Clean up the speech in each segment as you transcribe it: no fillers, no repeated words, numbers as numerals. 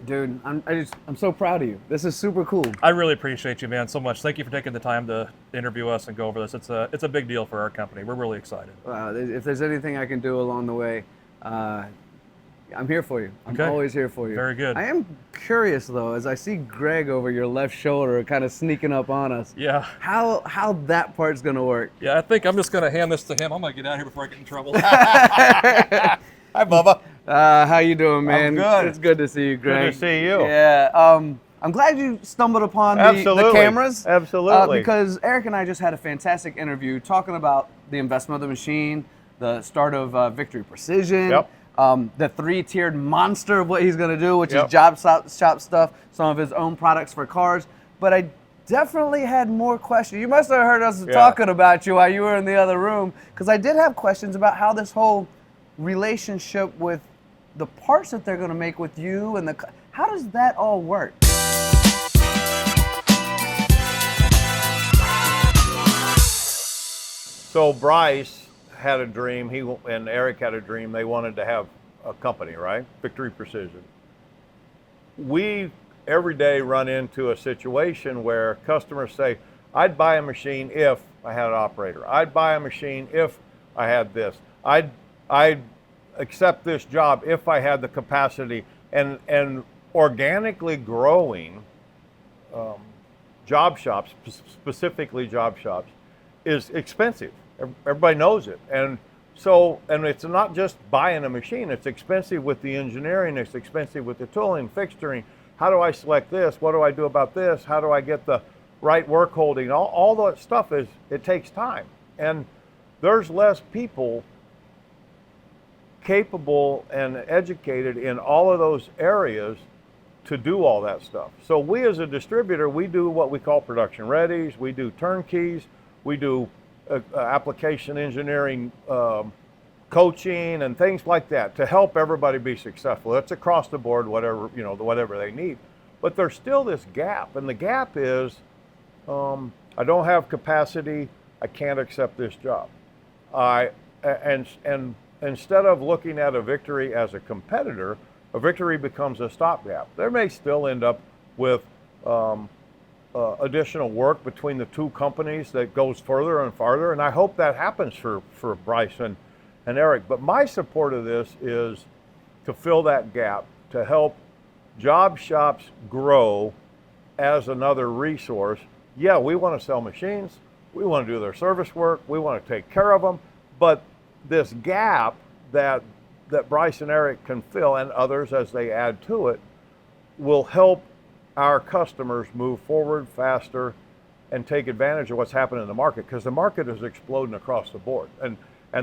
Dude, I'm so proud of you. This is super cool. I really appreciate you, man, so much. Thank you for taking the time to interview us and go over this. It's a big deal for our company. We're really excited. If there's anything I can do along the way, I'm here for you. I'm Okay. always here for you. Very good. I am curious though, as I see Greg over your left shoulder kind of sneaking up on us. Yeah. How that part's gonna work. Yeah, I think I'm just gonna hand this to him. I'm gonna get out of here before I get in trouble. Hi, Bubba. How you doing, man? I'm good. It's good to see you, Greg. Good to see you. Yeah. I'm glad you stumbled upon the cameras. Absolutely. Because Eric and I just had a fantastic interview talking about the investment of the machine, the start of Victory Precision. Yep. The 3-tiered monster of what he's going to do, which Yep. is job shop stuff, some of his own products for cars. But I definitely had more questions. You must have heard us talking about you while you were in the other room, because I did have questions about how this whole relationship with the parts that they're going to make with you and how does that all work? So Bryce had a dream, he and Eric had a dream, they wanted to have a company, right? Victory Precision. We every day run into a situation where customers say, I'd buy a machine if I had an operator. I'd buy a machine if I had this. I'd accept this job if I had the capacity. And organically growing job shops, specifically job shops, is expensive. Everybody knows it. And it's not just buying a machine, it's expensive with the engineering, it's expensive with the tooling, fixturing. How do I select this? What do I do about this? How do I get the right work holding? All that stuff it takes time. And there's less people capable and educated in all of those areas to do all that stuff. So we as a distributor, we do what we call production readies, we do turnkeys, we do application engineering coaching and things like that to help everybody be successful. That's across the board, whatever they need. But there's still this gap, and the gap is I don't have capacity, I can't accept this job. And instead of looking at a Victory as a competitor, a Victory becomes a stopgap. There may still end up with additional work between the two companies that goes further and farther, and I hope that happens for Bryce and Eric. But my support of this is to fill that gap, to help job shops grow as another resource. Yeah, we want to sell machines, we want to do their service work, we want to take care of them, but this gap that Bryce and Eric can fill, and others as they add to it, will help our customers move forward faster and take advantage of what's happening in the market, because the market is exploding across the board and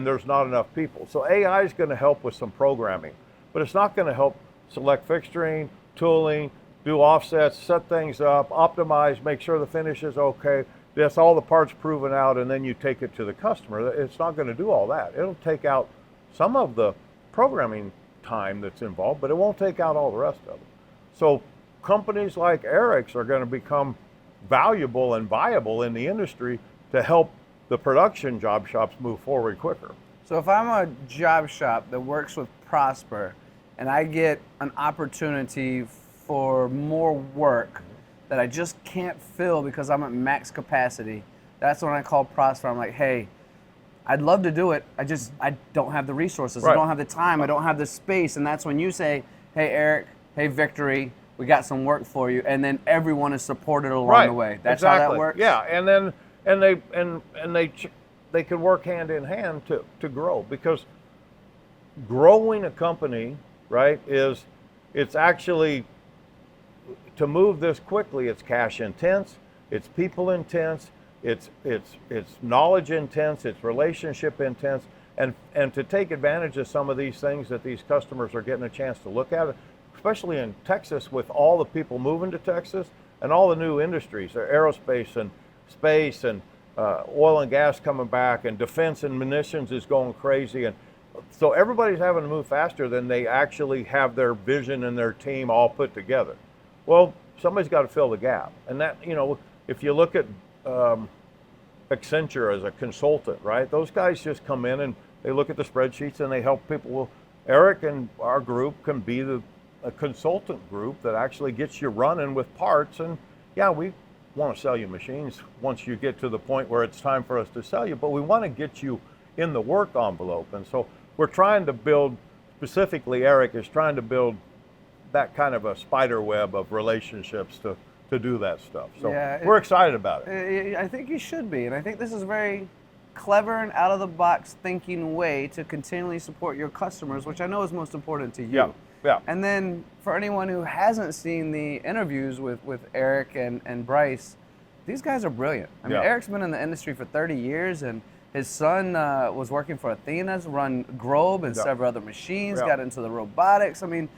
there's not enough people. So AI is going to help with some programming, but it's not going to help select fixturing, tooling, do offsets, set things up, optimize, make sure the finish is okay. That's all the parts proven out, and then you take it to the customer. It's not going to do all that. It'll take out some of the programming time that's involved, but it won't take out all the rest of it. So companies like Eric's are going to become valuable and viable in the industry to help the production job shops move forward quicker. So if I'm a job shop that works with Prosper and I get an opportunity for more work that I just can't fill because I'm at max capacity, that's when I call Prosper. I'm like, hey, I'd love to do it. I don't have the resources. Right. I don't have the time. I don't have the space. And that's when you say, hey, Eric, hey, Victory, we got some work for you. And then everyone is supported along the way. That's exactly. how that works? Yeah, and they can work hand in hand to grow, because growing a company, right, it's actually, to move this quickly, it's cash intense, it's people intense, it's knowledge intense, it's relationship intense, and to take advantage of some of these things that these customers are getting a chance to look at, especially in Texas with all the people moving to Texas and all the new industries, aerospace and space and oil and gas coming back, and defense and munitions is going crazy, and so everybody's having to move faster than they actually have their vision and their team all put together. Well, somebody's got to fill the gap, and that, if you look at Accenture as a consultant, right? Those guys just come in and they look at the spreadsheets and they help people. Well, Eric and our group can be a consultant group that actually gets you running with parts. And yeah, we want to sell you machines once you get to the point where it's time for us to sell you, but we want to get you in the work envelope. And so we're trying to build, specifically Eric is trying to build that kind of a spider web of relationships to do that stuff. So Yeah, we're excited about it. I think you should be, and I think this is a very clever and out-of-the-box thinking way to continually support your customers, which I know is most important to you. Yeah, yeah. And then for anyone who hasn't seen the interviews with Eric and Bryce, these guys are brilliant. I mean, Yeah. Eric's been in the industry for 30 years, and his son was working for Athena's, run Grobe and Yeah. several other machines, Yeah. got into the robotics. I mean,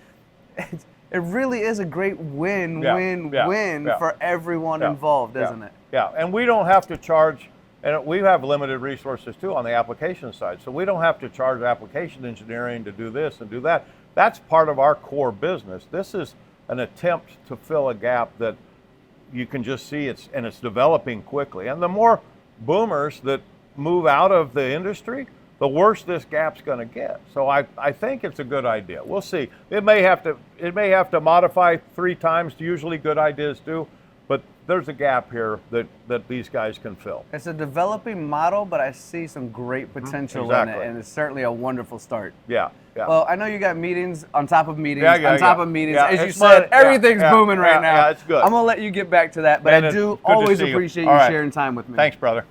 it really is a great win Yeah. for everyone Yeah. involved, Yeah. isn't it? Yeah, and we don't have to charge, and we have limited resources too on the application side. So we don't have to charge application engineering to do this and do that. That's part of our core business. This is an attempt to fill a gap that you can just see it's developing quickly. And the more boomers that move out of the industry, the worse this gap's going to get. So I think it's a good idea. We'll see. It may have to modify 3 times. Usually good ideas do, but there's a gap here that these guys can fill. It's a developing model, but I see some great potential in Exactly. it, and it's certainly a wonderful start. Yeah. Yeah. Well, I know you got meetings on top of meetings Yeah, on top of meetings. Yeah, As you it's said, fun. Yeah, everything's yeah, booming right yeah, now. yeah, it's good. I'm going to let you get back to that, but Man, I it's do good to always see you. appreciate All you right. sharing time with me. Thanks, brother.